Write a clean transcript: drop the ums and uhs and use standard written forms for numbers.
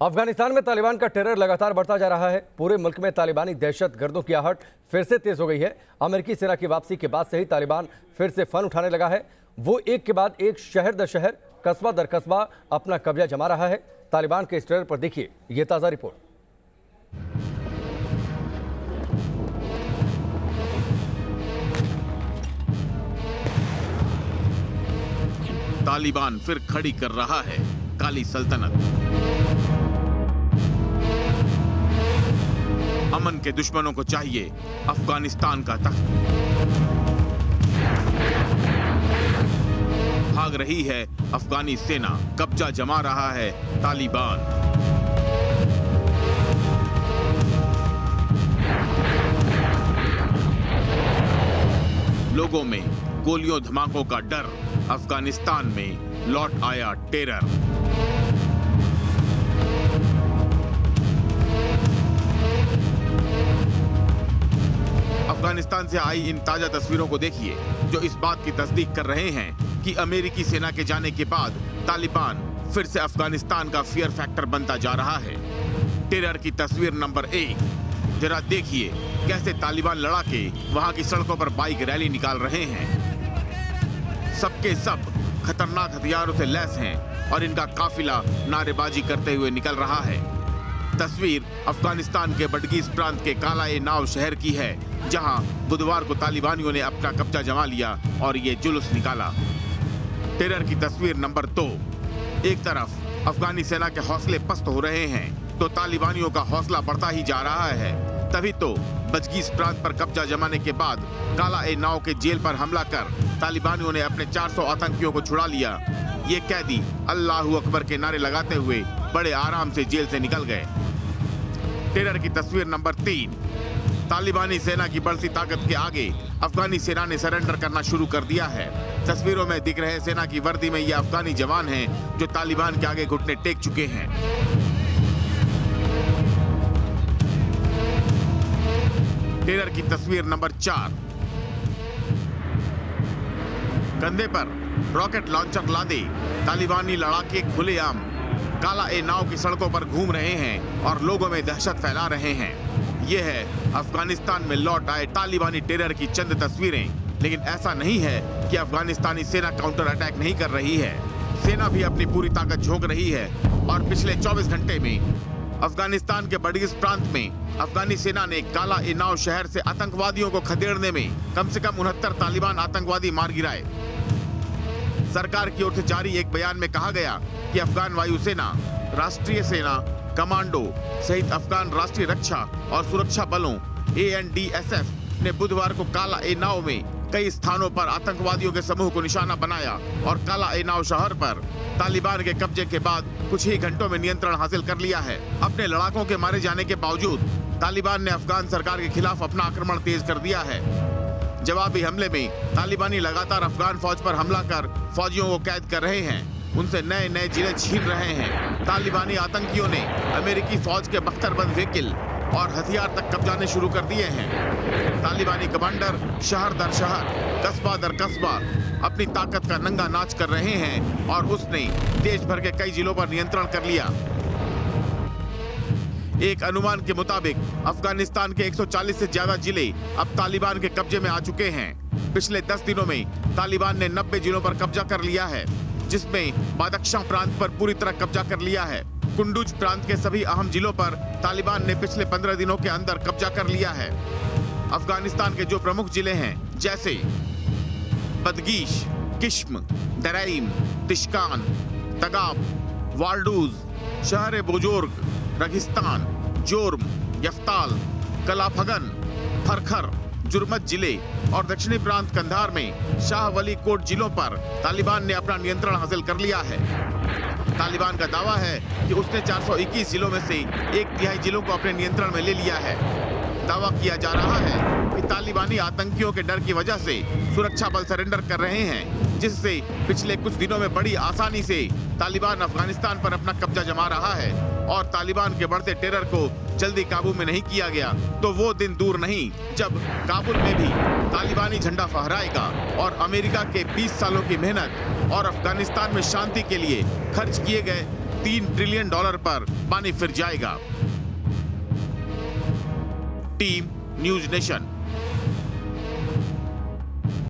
अफगानिस्तान में तालिबान का टेरर लगातार बढ़ता जा रहा है। पूरे मुल्क में तालिबानी दहशतगर्दों की आहट फिर से तेज हो गई है। अमेरिकी सेना की वापसी के बाद से ही तालिबान फिर से फन उठाने लगा है। वो एक के बाद एक शहर दर शहर, कस्बा दर कस्बा अपना कब्जा जमा रहा है। तालिबान के इस टेरर पर देखिए ये ताजा रिपोर्ट। तालिबान फिर खड़ी कर रहा है काली सल्तनत। अमन के दुश्मनों को चाहिए अफगानिस्तान का तख्त। भाग रही है अफगानी सेना, कब्जा जमा रहा है तालिबान। लोगों में गोलियों धमाकों का डर, अफगानिस्तान में लौट आया टेरर। अफगानिस्तान से आई इन ताजा तस्वीरों को देखिए, जो इस बात की तस्दीक कर रहे हैं कि अमेरिकी सेना के जाने के बाद तालिबान फिर से अफगानिस्तान का फियर फैक्टर बनता जा रहा है। टेरर की तस्वीर नंबर 1, जरा देखिए कैसे तालिबान लड़ाके वहां की सड़कों पर बाइक रैली निकाल रहे हैं। सबके सब खतरनाक हथियारों से लैस हैं और इनका काफिला नारेबाजी करते हुए निकल रहा है। तस्वीर अफगानिस्तान के बडगीज प्रांत के काला-ए-नाव शहर की है, जहां बुधवार को तालिबानियों ने अपना कब्जा जमा लिया और ये जुलूस निकाला। टेरर की तस्वीर नंबर 2, एक तरफ अफगानी सेना के हौसले पस्त हो रहे हैं तो तालिबानियों का हौसला बढ़ता ही जा रहा है। तभी तो बडगीज प्रांत पर कब्जा जमाने के बाद काला-ए-नाव के जेल पर हमला कर तालिबानियों ने अपने 400 आतंकियों को छुड़ा लिया। ये कैदी अल्लाहू अकबर के नारे लगाते हुए बड़े आराम से जेल से निकल गए। टेरर की तस्वीर नंबर 3, तालिबानी सेना की बढ़ती ताकत के आगे अफगानी सेना ने सरेंडर करना शुरू कर दिया है। तस्वीरों में दिख रहे सेना की वर्दी में ये अफगानी जवान हैं जो तालिबान के आगे घुटने टेक चुके हैं। टेरर की तस्वीर नंबर 4, कंधे पर रॉकेट लॉन्चर लादे तालिबानी लड़ाके खुलेआम काला-ए-नाव की सड़कों पर घूम रहे हैं और लोगों में दहशत फैला रहे हैं। यह है अफगानिस्तान में लौट आए तालिबानी टेरर की चंद तस्वीरें। लेकिन ऐसा नहीं है कि अफगानिस्तानी सेना काउंटर अटैक नहीं कर रही है। सेना भी अपनी पूरी ताकत झोंक रही है और पिछले 24 घंटे में अफगानिस्तान के बडगीज प्रांत में अफगानी सेना ने काला-ए-नाव शहर से आतंकवादियों को खदेड़ने में कम से कम 69 तालिबान आतंकवादी मार गिराए। सरकार की ओर से जारी एक बयान में कहा गया कि अफगान वायुसेना, राष्ट्रीय सेना, कमांडो सहित अफगान राष्ट्रीय रक्षा और सुरक्षा बलों ANDSF ने बुधवार को काला-ए-नाव में कई स्थानों पर आतंकवादियों के समूह को निशाना बनाया और काला-ए-नाव शहर पर तालिबान के कब्जे के बाद कुछ ही घंटों में नियंत्रण हासिल कर लिया है। अपने लड़ाकों के मारे जाने के बावजूद तालिबान ने अफगान सरकार के खिलाफ अपना आक्रमण तेज कर दिया है। जवाबी हमले में तालिबानी लगातार अफगान फौज पर हमला कर फौजियों को कैद कर रहे हैं, उनसे नए नए जिले छीन रहे हैं। तालिबानी आतंकियों ने अमेरिकी फौज के बख्तरबंद व्हीकल और हथियार तक कब्जाने शुरू कर दिए हैं। तालिबानी कमांडर शहर दर शहर, कस्बा दर कस्बा अपनी ताकत का नंगा नाच कर रहे हैं और उसने देश भर के कई जिलों पर नियंत्रण कर लिया। एक अनुमान के मुताबिक अफगानिस्तान के 140 से ज्यादा जिले अब तालिबान के कब्जे में आ चुके हैं। पिछले 10 दिनों में तालिबान ने 90 जिलों पर कब्जा कर लिया है, जिसमें बादशाह प्रांत पर पूरी तरह कब्जा कर लिया है। कुंदुज प्रांत के सभी अहम जिलों पर तालिबान ने पिछले 15 दिनों के अंदर कब्जा कर लिया है। अफगानिस्तान के जो प्रमुख जिले हैं, जैसे बदगीश, किश्म, दरैम, तिशकान, तगाब, वाल्डूज, शहर बुजुर्ग, रगिस्तान, जोर्म, यफ्ताल, कलाफगन, फरखर, जुर्मत जिले और दक्षिणी प्रांत कंधार में शाह वली कोट जिलों पर तालिबान ने अपना नियंत्रण हासिल कर लिया है। तालिबान का दावा है कि उसने 421 जिलों में से 1/3 जिलों को अपने नियंत्रण में ले लिया है। दावा किया जा रहा है कि तालिबानी आतंकियों के डर की वजह से सुरक्षा बल सरेंडर कर रहे हैं, जिससे पिछले कुछ दिनों में बड़ी आसानी से तालिबान अफगानिस्तान पर अपना कब्जा जमा रहा है और तालिबान के बढ़ते टेरर को जल्दी काबू में नहीं किया गया तो वो दिन दूर नहीं जब काबुल में भी तालिबानी झंडा फहराएगा और अमेरिका के 20 सालों की मेहनत और अफगानिस्तान में शांति के लिए खर्च किए गए $3 ट्रिलियन पर पानी फिर जाएगा। Team news nation.